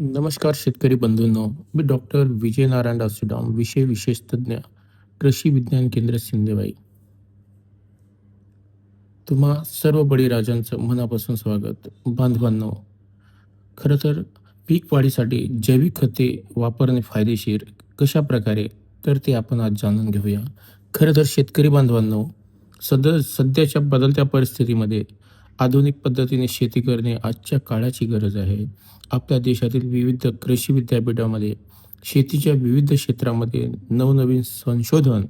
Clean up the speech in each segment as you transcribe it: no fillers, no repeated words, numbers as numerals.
नमस्कार शेतकरी बंधूंनो. मी डॉक्टर विजय नारायण दासुडाम, विषय विशेष तज्ज्ञ, कृषी विज्ञान केंद्र सिंधेवाई. तुम्हा सर्व बळीराजांचं मनापासून स्वागत. बांधवांनो, खरं तर पीक वाढीसाठी जैविक खते वापरणे फायदेशीर कशा प्रकारे, तर ते आपण आज जाणून घेऊया. खरं तर शेतकरी बांधवांनो, सध्याच्या बदलत्या परिस्थितीमध्ये आधुनिक पद्धतीने शेती करणे आजच्या काळाची गरज आहे. आपल्या देशातील विविध कृषी विद्यापीठामध्ये शेतीच्या विविध क्षेत्रामध्ये नवनवीन संशोधन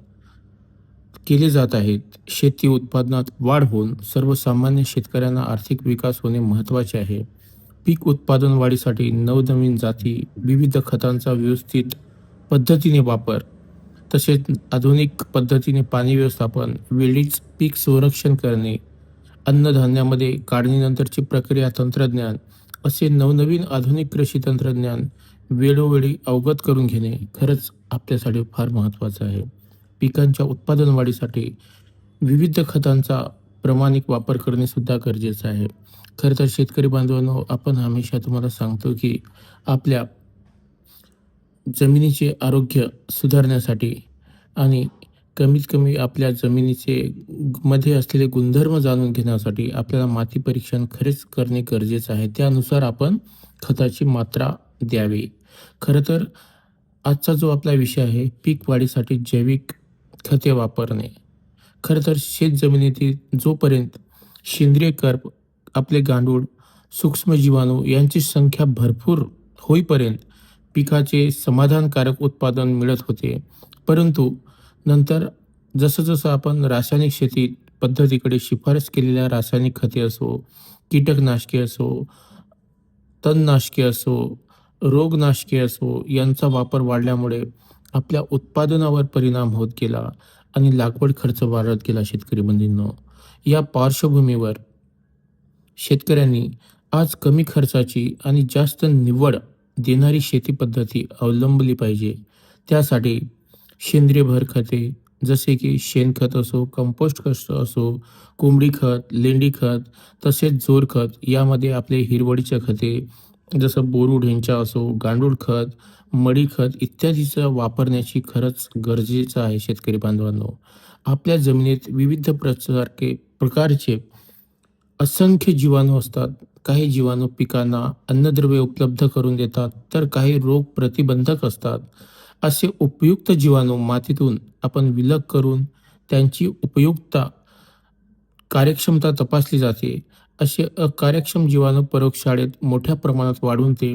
केले जात आहेत. शेती उत्पादनात वाढ होऊन सर्वसामान्य शेतकऱ्यांना आर्थिक विकास होणे महत्त्वाचे आहे. पीक उत्पादन वाढीसाठी नवनवीन जाती, विविध खतांचा व्यवस्थित पद्धतीने वापर, तसेच आधुनिक पद्धतीने पाणी व्यवस्थापन, वेळीच पीक संरक्षण करणे, अन्नधान्यामध्ये काढणीनंतरची प्रक्रिया तंत्रज्ञान, असे नवनवीन आधुनिक कृषी तंत्रज्ञान वेळोवेळी अवगत करून घेणे खरंच आपल्यासाठी फार महत्त्वाचं आहे. पिकांच्या उत्पादन वाढीसाठी विविध खतांचा प्रामाणिक वापर करणे सुद्धा गरजेचं आहे. खरं तर शेतकरी बांधवांनो, आपण हमेशा तुम्हाला सांगतो की आपल्या जमिनीचे आरोग्य सुधारण्यासाठी आणि कमीत कमी आपल्या जमिनीचे मध्ये असलेले गुणधर्म जाणून घेण्यासाठी आपल्याला माती परीक्षण खरेच करणे गरजेचं आहे. त्यानुसार आपण खताची मात्रा द्यावी. खरं तर आजचा जो आपला विषय आहे, पीक वाढीसाठी जैविक खते वापरणे. खरं तर शेत जमिनीतील जोपर्यंत सेंद्रिय कर्ब, आपले गांडूळ, सूक्ष्म जीवाणू यांची संख्या भरपूर होईपर्यंत पिकाचे समाधानकारक उत्पादन मिळत होते. परंतु नंतर जसं-जसं आपण रासायनिक शेती पद्धतीकडे शिफारस केलेल्या रासायनिक खते असो, कीटकनाशके असो, तणनाशके असो, रोगनाशके असो, यांचा वापर वाढल्यामुळे आपल्या उत्पादनावर परिणाम होत गेला आणि लागवड खर्च वाढत गेला शेतकरी बंधूंनो. या पार्श्वभूमीवर शेतकऱ्यांनी आज कमी खर्चाची आणि जास्त निवड देणारी शेती पद्धती अवलंबली पाहिजे. त्यासाठी सेंद्रिय भर खते जसे की शेणखत असो, कंपोस्ट खत असो, कोंबडी खत, लेंडी खत, तसेच जोर खत, यामध्ये आपले हिरवळीच्या खते जसं बोरू ढेंचा असो, गांडूळ खत, मडी खत इत्यादीचं वापरण्याची खरंच गरजेचं आहे शेतकरी बांधवांनो. आपल्या जमिनीत विविध प्रकारचे असंख्य जीवाणू असतात. काही जीवाणू पिकांना अन्नद्रव्ये उपलब्ध करून देतात, तर काही रोग प्रतिबंधक असतात. असे उपयुक्त जीवाणू मातीतून आपण विलग करून त्यांची उपयुक्तता, कार्यक्षमता तपासली जाते. असे अकार्यक्षम जीवाणू प्रयोगशाळेत मोठ्या प्रमाणात वाढून ते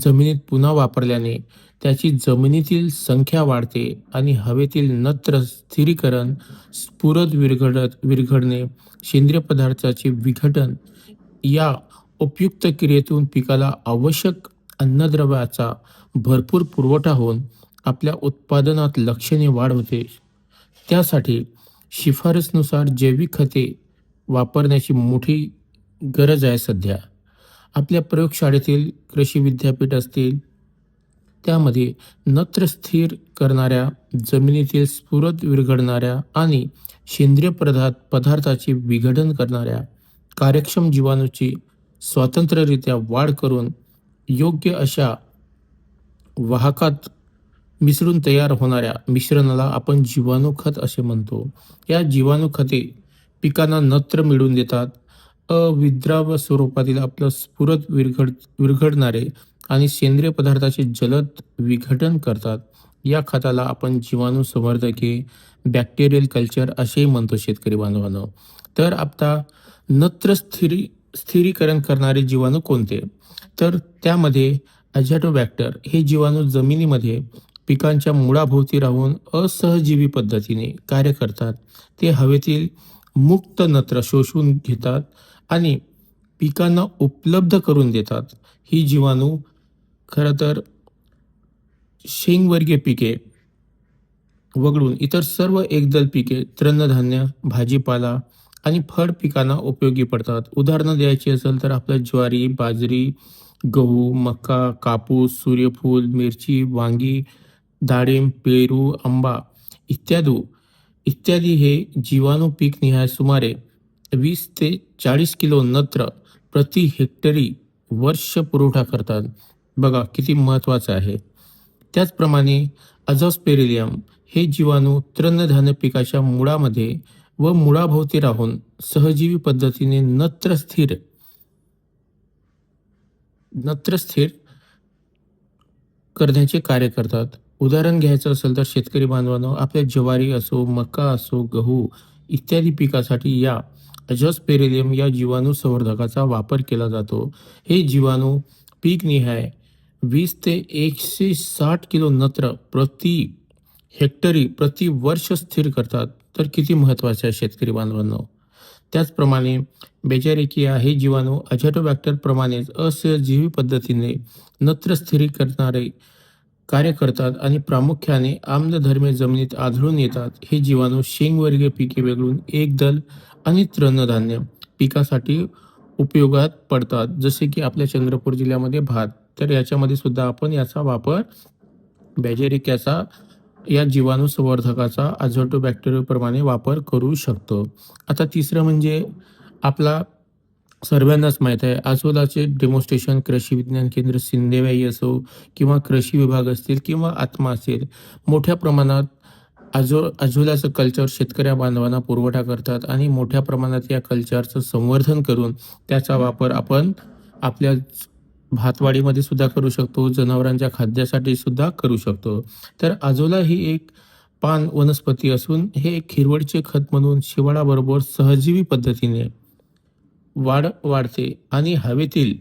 जमिनीत पुन्हा वापरल्याने त्याची जमिनीतील संख्या वाढते आणि हवेतील नत्र स्थिरीकरण, स्फुरद विरघळणे, सेंद्रिय पदार्थाचे विघटन या उपयुक्त क्रियेतून पिकाला आवश्यक अन्नद्रव्याचा भरपूर पुरवठा होऊन आपल्या उत्पादनात लक्षणीय वाढ होते. त्यासाठी शिफारसनुसार जैविक खते वापरण्याची मोठी गरज आहे सध्या. आपल्या प्रयोगशाळेतील कृषी विद्यापीठ असतील, त्यामध्ये नत्र स्थिर करणाऱ्या, जमिनीतील स्फुरद विरघळणाऱ्या आणि सेंद्रिय पदार्थाचे विघटन करणाऱ्या कार्यक्षम जीवाणूची स्वतंत्ररित्या वाढ करून योग्य अशा वाहकात मिसळून तयार होणाऱ्या मिश्रणाला आपण जीवाणू खत असे म्हणतो. या जीवाणू खते पिकांना नत्र मिळवून देतात. अविद्राव्य स्वरूपातील आपलं स्फुरद विरघळणारे आणि सेंद्रिय पदार्थाचे जलद विघटन करतात. या खताला आपण जीवाणू संवर्धके, बॅक्टेरियल कल्चर असेही म्हणतो शेतकरी बांधवांनो. तर आता नत्र स्थिरीकरण करणारे जीवाणू कोणते? तर त्यामध्ये अझॅटोबॅक्टर हे जीवाणू जमिनीमध्ये पिकांच्या मुळाभोवती राहून असहजीवी पद्धतीने कार्य करतात. ते हवेतील मुक्त नत्र शोषून घेतात आणि पिकांना उपलब्ध करून देतात. ही जीवाणू खरं तर शेंगवर्गीय पिके वगळून इतर सर्व एकदल पिके, तृणधान्य, भाजीपाला आणि फळ पिकांना उपयोगी पडतात. उदाहरणं द्यायची असेल तर आपलं ज्वारी, बाजरी, गहू, मका, कापूस, सूर्यफूल, मिरची, वांगी, डाळिंब, पेरू, आंबा इत्यादी हे जीवाणू पीकनिहाय सुमारे 20 ते 40 किलो नत्र प्रति हेक्टरी वर्ष पुरवठा करतात. बघा किती महत्त्वाचं आहे. त्याचप्रमाणे अझोस्पेरिलियम हे जीवाणू तृणधान्य पिकाच्या मुळामध्ये व मुळाभोवती राहून सहजीवी पद्धतीने नत्र स्थिर करण्याचे कार्य करतात. उदाहरण घ्यायचं असेल तर शेतकरी बांधवांनो, आपल्या ज्वारी असो, मका असो, गहू इत्यादी पिकासाठी या अझोस्पेरिलियम या जीवाणू संवर्धकाचा वापर केला जातो. हे जीवाणू पीकनिहाय 20 ते 160 किलो नत्र प्रति हेक्टरी प्रति वर्ष स्थिर करतात. तर किती महत्त्वाचे आहे शेतकरी बांधवांनो. त्याचप्रमाणे बेचारेकिया हे जीवाणू अझॅटोबॅक्टर प्रमाणेच असहजीवी पद्धतीने नत्र स्थिर करणारे कार्य करतात आणि प्रामुख्याने आम्लधर्मी जमिनीत आढळून येतात. हे जीवाणू शेंगवर्गीय पिके वगळून एकदल आणि तृणधान्य पिकासाठी उपयोगात पडतात. जसे की आपल्या चंद्रपूर जिल्ह्यामध्ये भात, तर याच्यामध्ये सुद्धा आपण याचा वापर बॅजेरिकॅचा या जीवाणू संवर्धकाचा अझोटोबॅक्टेरियाप्रमाणे वापर करू शकतो. आता तिसरं म्हणजे आपला सर्वांनाच माहीत आहे, आजोलाचे डेमॉन्स्ट्रेशन कृषी विज्ञान केंद्र सिंदेवाई असो किंवा कृषी विभाग असतील किंवा आत्मा असेल, मोठ्या प्रमाणात अझोलाचं कल्चर शेतकऱ्या बांधवांना पुरवठा करतात आणि मोठ्या प्रमाणात या कल्चरचं संवर्धन करून त्याचा वापर आपण आपल्या भातवाडीमध्ये सुद्धा करू शकतो, जनावरांच्या खाद्यासाठी सुद्धा करू शकतो. तर अझोला ही एक पान वनस्पती असून हे एक हिरवळीचे खत म्हणून शिवाळाबरोबर सहजीवी पद्धतीने वाढते आणि हवेतील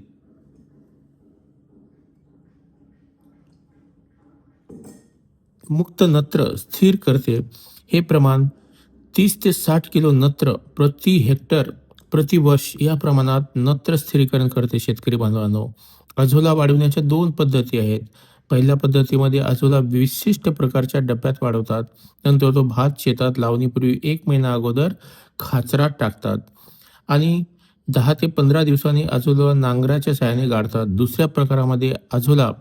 मुक्त नत्र स्थिर करते. हे प्रमाण 30 ते 60 किलो नत्र प्रति हेक्टर प्रति वर्ष या प्रमाणात नत्र स्थिरीकरण करते. शेतकरी बांधवांनो, अझोला वाढवण्याच्या दोन पद्धती आहेत. पहिल्या पद्धतीमध्ये अझोला विशिष्ट प्रकारच्या डब्यात वाढवतात. नंतर तो भात शेतात लावणीपूर्वी 1 महिना अगोदर खाचरात टाकतात आणि 10 ते 15 दिवसांनी अझोला नांगराच्या साहाय्याने गाडतात. दुसऱ्या प्रकारामध्ये अझोला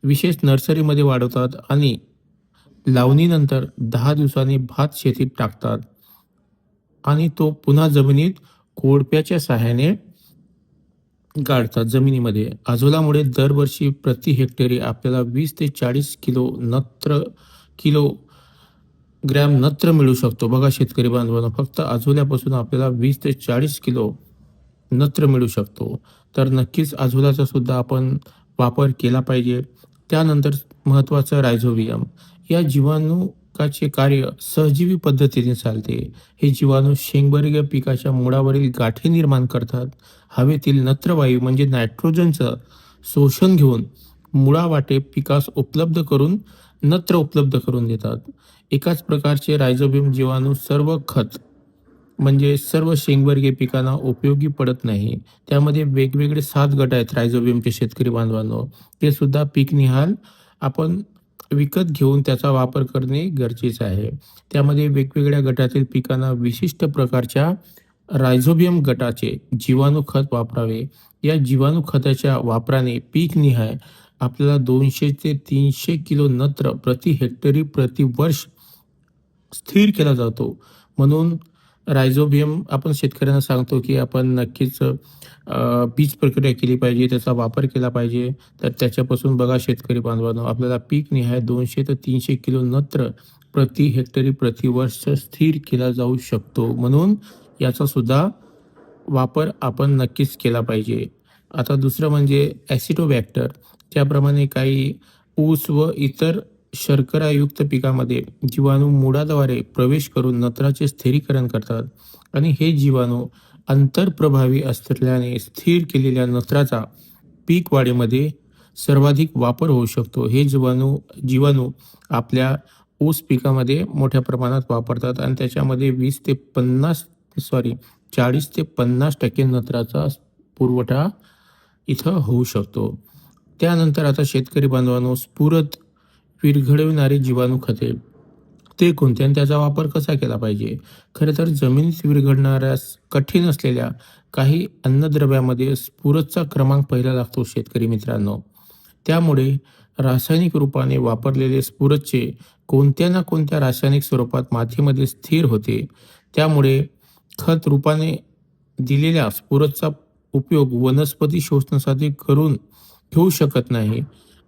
विशेष नर्सरीमध्ये वाढवतात आणि लावणीनंतर 10 दिवसांनी भात शेतीत टाकतात आणि तो पुन्हा जमिनीत कोळप्याच्या सहाय्याने गाडतात जमिनीमध्ये. अझोलामुळे दरवर्षी प्रति हेक्टरी आपल्याला 20 ते 40 किलोग्रॅम नत्र मिळू शकतो. बघा शेतकरी बांधवांनो, फक्त अझोल्यापासून आपल्याला 20 ते 40 किलो नत्र मिळू शकतो. तर नक्कीच अझोलाचा सुद्धा आपण वापर केला पाहिजे. त्यानंतर महत्त्वाचं रायझोबियम या जीवाणूकाचे कार्य सहजीवी पद्धतीने चालते. हे जीवाणू शेंगवर्गीय पिकाच्या मुळावरील गाठी निर्माण करतात. हवेतील नत्रवायू म्हणजे नायट्रोजनचं शोषण घेऊन मुळावाटे पिकास नत्र उपलब्ध करून देतात. एकाच प्रकारचे रायझोबियम जीवाणू सर्व खत म्हणजे सर्व शेंगवर्गीय पिकांना उपयोगी पडत नाही. त्यामध्ये वेगवेगळे 7 गट आहेत रायझोबियमचे. शेतकरी बांधवांनो, ते सुद्धा पीकनिहाल आपण विकत घेऊन त्याचा वापर करणे गरजेचं आहे. त्यामध्ये वेगवेगळ्या गटातील पिकांना विशिष्ट प्रकारच्या रायझोबियम गटाचे जीवाणू खत वापरावे. या जीवाणू खताच्या वापराने पीकनिहाय आपल्याला 200 ते 300 किलो नत्र प्रति हेक्टरी प्रति वर्ष स्थिर केला जातो. म्हणून रायझोबियम आपण शेतकऱ्यांना सांगतो की आपण नक्कीच बीज प्रक्रिया केली पाहिजे, त्याचा वापर केला पाहिजे. तर त्याच्यापासून बघा शेतकरी बांधवांनो, आपल्याला पीकनिहाय 200 ते 300 किलो नत्र प्रति हेक्टरी प्रति वर्ष स्थिर केला जाऊ शकतो. म्हणून याचा सुद्धा वापर आपण नक्कीच केला पाहिजे. आता दुसरं म्हणजे ॲसिटोबॅक्टर. त्याप्रमाणे काही ऊस व इतर शर्करायुक्त पिकामध्ये जीवाणू मुळाद्वारे प्रवेश करून नत्राचे स्थिरीकरण करतात आणि हे जीवाणू अंतर्प्रभावी असल्याने स्थिर केलेल्या नत्राचा पीक वाढीमध्ये सर्वाधिक वापर होऊ शकतो. हे जीवाणू आपल्या ऊस पिकामध्ये मोठ्या प्रमाणात वापरतात आणि त्याच्यामध्ये 40 ते 50% नत्राचा पुरवठा इथं होऊ शकतो. त्यानंतर आता शेतकरी बांधवांनो, स्फुरद विरघळविणारे जीवाणू खते ते कोणते आणि त्याचा वापर कसा केला पाहिजे. खरं तर जमिनीत विरघळणाऱ्या कठीण असलेल्या काही अन्नद्रव्यामध्ये स्फुरदचा क्रमांक पहिला लागतो शेतकरी मित्रांनो. त्यामुळे रासायनिक रूपाने वापरलेले स्फुरदचे कोणत्या ना कोणत्या रासायनिक स्वरूपात मातीमध्ये स्थिर होते. त्यामुळे खत रूपाने दिलेल्या स्फुरदचा उपयोग वनस्पती शोषणासाठी करून घेऊ शकत नाही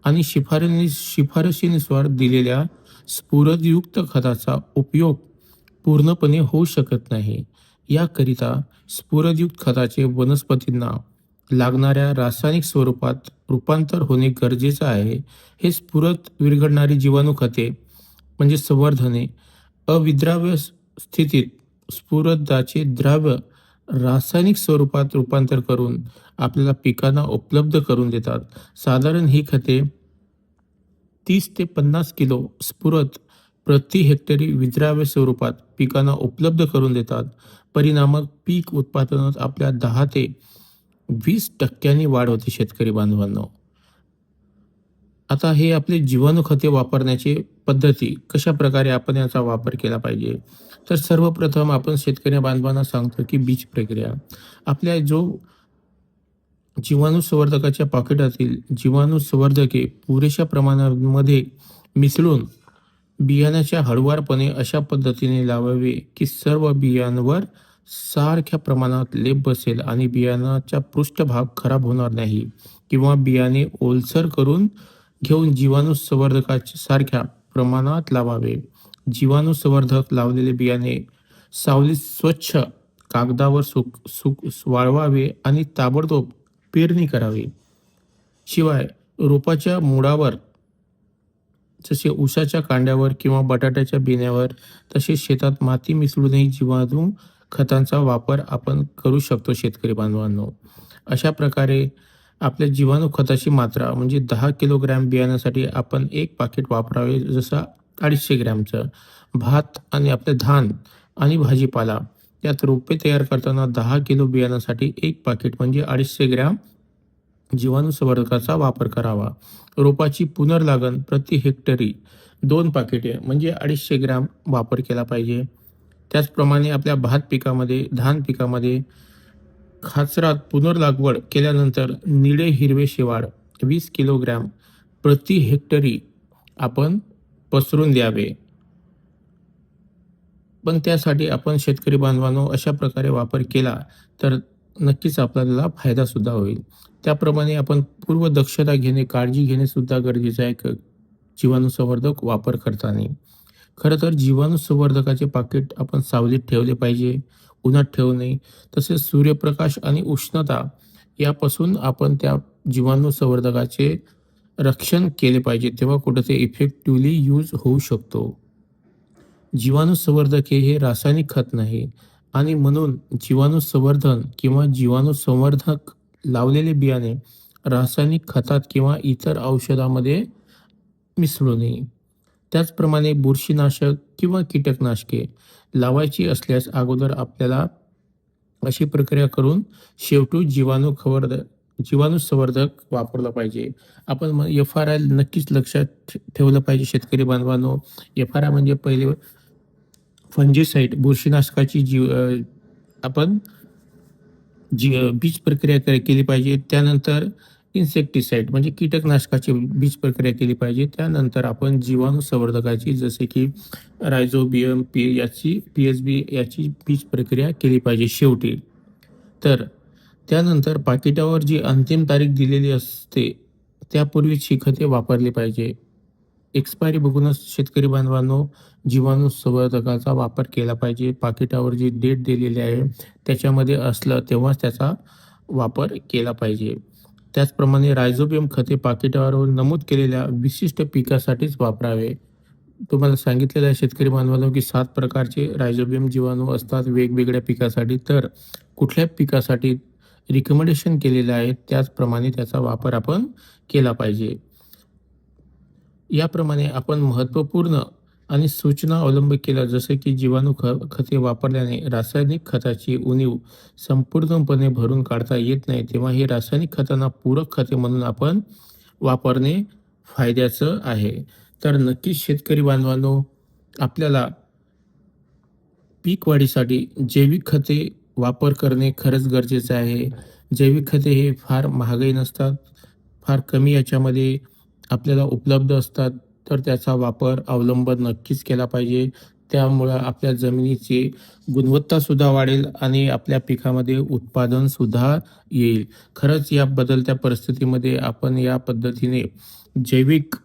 आणि शिफारशीनुसार दिलेल्या स्फुरदयुक्त खताचा उपयोग पूर्णपणे होऊ शकत नाही. याकरिता स्फुरदयुक्त खताचे वनस्पतींना लागणाऱ्या रासायनिक स्वरूपात रूपांतर होणे गरजेचं आहे. हे स्फुरद विरघळणारी जीवाणू खते म्हणजे संवर्धने अविद्राव्य स्थितीत स्फुरदाचे द्राव्य रासायनिक स्वरूपात रूपांतर करून आपल्याला पिकांना उपलब्ध करून देतात. साधारण ही खते 30 ते 50 किलो स्फुरद प्रति हेक्टरी विद्राव्य स्वरूपात पिकांना उपलब्ध करून देतात. परिणामक पीक उत्पादनात आपल्या 10 ते 20% वाढ होते शेतकरी बांधवांनो. आता हे आपले जीवाणू खते वापरण्याची पद्धती कशा प्रकारे आपण याचा वापर केला पाहिजे. तर सर्वप्रथम आपण शेतकरी बांधवांना सांगतो की बीज प्रक्रिया. आपल्या जो जीवाणू संवर्धकाच्या पाकिटातील जीवाणू संवर्धके पुरेशा प्रमाणामध्ये मिसळून बियाण्याच्या हळुवारपणे अशा पद्धतीने लावावे की सर्व बियांवर सारख्या प्रमाणात लेप बसेल आणि बियाणाचा पृष्ठभाग खराब होणार नाही किंवा बियाणे ओलसर करून घेऊन जीवाणू संवर्धकाच्या सारख्या प्रमाणात लावावे. जीवाणू संवर्धक लावलेले बियाणे सावलीत स्वच्छ कागदावर सुक सुक वाळवावे आणि ताबडतोब पेरणी करावी. शिवाय रोपाच्या मुळावर जसे ऊसाच्या कांड्यावर किंवा बटाट्याच्या बियाण्यावर तसेच शेतात माती मिसळूनही जीवाणू खतांचा वापर आपण करू शकतो शेतकरी बांधवांनो. अशा प्रकारे आपल्या जीवाणू खताची मात्रा म्हणजे 10 किलोग्रॅम बियाण्यासाठी आपण 1 पाकिट वापरावे, जसं 250 ग्रॅमचं. भात आणि आपले धान आणि भाजीपाला यात रोपे तयार करताना 10 किलो बियाण्यासाठी 1 पाकिट म्हणजे 250 ग्रॅम जीवाणू संवर्धकाचा वापर करावा. रोपाची पुनर्लागण प्रति हेक्टरी 2 पाकिटे म्हणजे 250 ग्रॅम वापर केला पाहिजे. त्याचप्रमाणे आपल्या भात पिकामध्ये, धान पिकामध्ये खाचरात पुनर्लागवड केल्यानंतर निळे हिरवे शेवाळ 20 किलोग्रॅम प्रति हेक्टरी आपण पसरून द्यावे. पण त्यासाठी आपण शेतकरी बांधवांनो अशा प्रकारे वापर केला तर नक्कीच आपल्याला फायदा सुद्धा होईल. त्याप्रमाणे आपण पूर्व दक्षता घेणे, काळजी घेणे सुद्धा गरजेचं आहे जीवाणू संवर्धक वापर करताना. खरं तर जीवाणू संवर्धकाचे पाकिट आपण सावलीत ठेवले पाहिजे, उन्हात ठेवू नये. तसेच सूर्यप्रकाश आणि उष्णता यापासून आपण त्या जीवाणू संवर्धकाचे रक्षण केले पाहिजे, तेव्हा कुठं ते इफेक्टिव्हली यूज होऊ शकतो. जीवाणू संवर्धके हे रासायनिक खत नाही आणि म्हणून जीवाणू संवर्धन किंवा जीवाणू संवर्धक लावलेले बियाणे रासायनिक खतात किंवा इतर औषधामध्ये मिसळू नये. त्याचप्रमाणे बुरशीनाशक किंवा कीटकनाशके लावायची असल्यास अगोदर आपल्याला अशी प्रक्रिया करून शेवटी जीवाणू संवर्धक वापरलं पाहिजे. आपण FRI नक्कीच लक्षात ठेवलं पाहिजे शेतकरी बांधवांनो. FRI म्हणजे पहिले फंजिसाईड बुरशीनाशकाची आपण बीज प्रक्रिया केली पाहिजे. त्यानंतर इन्सेक्टिसाईड म्हणजे कीटकनाशकाची बीज प्रक्रिया केली पाहिजे. त्यानंतर आपण जीवाणू संवर्धकाची जसे की रायझोबियम PSB याची बीज प्रक्रिया केली पाहिजे शेवटी. तर त्यानंतर पाकिटावर जी अंतिम तारीख दिलेली असते त्यापूर्वीच ही खते वापरली पाहिजे. एक्सपायरी बघूनच शेतकरी बांधवांनो जीवाणू संवर्धकाचा वापर केला पाहिजे. पाकिटावर जी डेट दिलेली आहे त्याच्यामध्ये असलं तेव्हाच त्याचा वापर केला पाहिजे. त्याचप्रमाणे रायझोबियम खते पाकिटावर नमूद केलेल्या विशिष्ट पिकासाठीच वापरावे. तुम्हाला सांगितलेलं आहे शेतकरी बांधवांनो की 7 प्रकारचे रायझोबियम जीवाणू असतात वेगवेगळ्या पिकासाठी. तर कुठल्या पिकासाठी रिकमेंडेशन केलेलं आहे त्याचप्रमाणे त्याचा वापर आपण केला पाहिजे. याप्रमाणे आपण महत्त्वपूर्ण आणि सूचना अवलंब केल्या, जसे की जीवाणू खते वापरल्याने रासायनिक खताची उणीव संपूर्णपणे भरून काढता येत नाही, तेव्हा हे रासायनिक खतांना पूरक खते म्हणून आपण वापरणे फायद्याचं आहे. तर नक्कीच शेतकरी बांधवांनो आपल्याला पीक वाढीसाठी जैविक खते वापर करणे खरंच गरजेचं आहे. जैविक खते हे फार महागही नसतात, फार कमी याच्यामध्ये आपल्याला उपलब्ध असतात. तर त्याचा वापर अवलंब नक्कीच केला पाहिजे. त्यामुळं आपल्या जमिनीची गुणवत्तासुद्धा वाढेल आणि आपल्या पिकामध्ये उत्पादनसुद्धा येईल. खरंच या बदलत्या परिस्थितीमध्ये आपण या पद्धतीने जैविक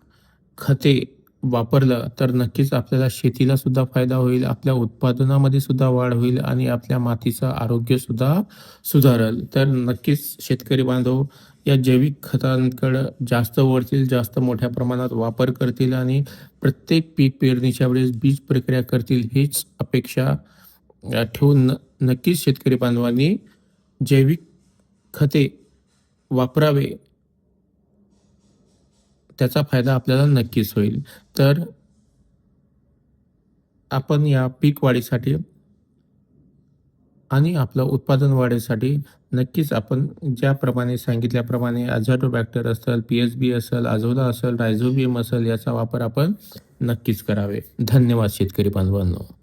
खते वापरलं तर नक्कीच आपल्याला शेतीला सुद्धा फायदा होईल, आपल्या उत्पादनामध्ये सुद्धा वाढ होईल आणि आपल्या मातीचं आरोग्यसुद्धा सुधारेल. तर नक्कीच शेतकरी बांधव या जैविक खतांकडं जास्त वळतील, जास्त मोठ्या प्रमाणात वापर करतील आणि प्रत्येक पीक पेरणीच्या वेळेस बीज प्रक्रिया करतील हीच अपेक्षा ठेवून नक्कीच शेतकरी बांधवांनी जैविक खते वापरावे. त्याचा फायदा आपल्याला नक्कीच होईल. तर आपण या पीक वाढीसाठी आणि आपलं उत्पादन वाढीसाठी नक्कीच आपण ज्याप्रमाणे सांगितल्याप्रमाणे अझाटोबॅक्टर असेल, पी-एच-बी असेल, अझोला असेल, रायझोबियम असेल याचा वापर आपण नक्कीच करावे. धन्यवाद शेतकरी बांधवांनो.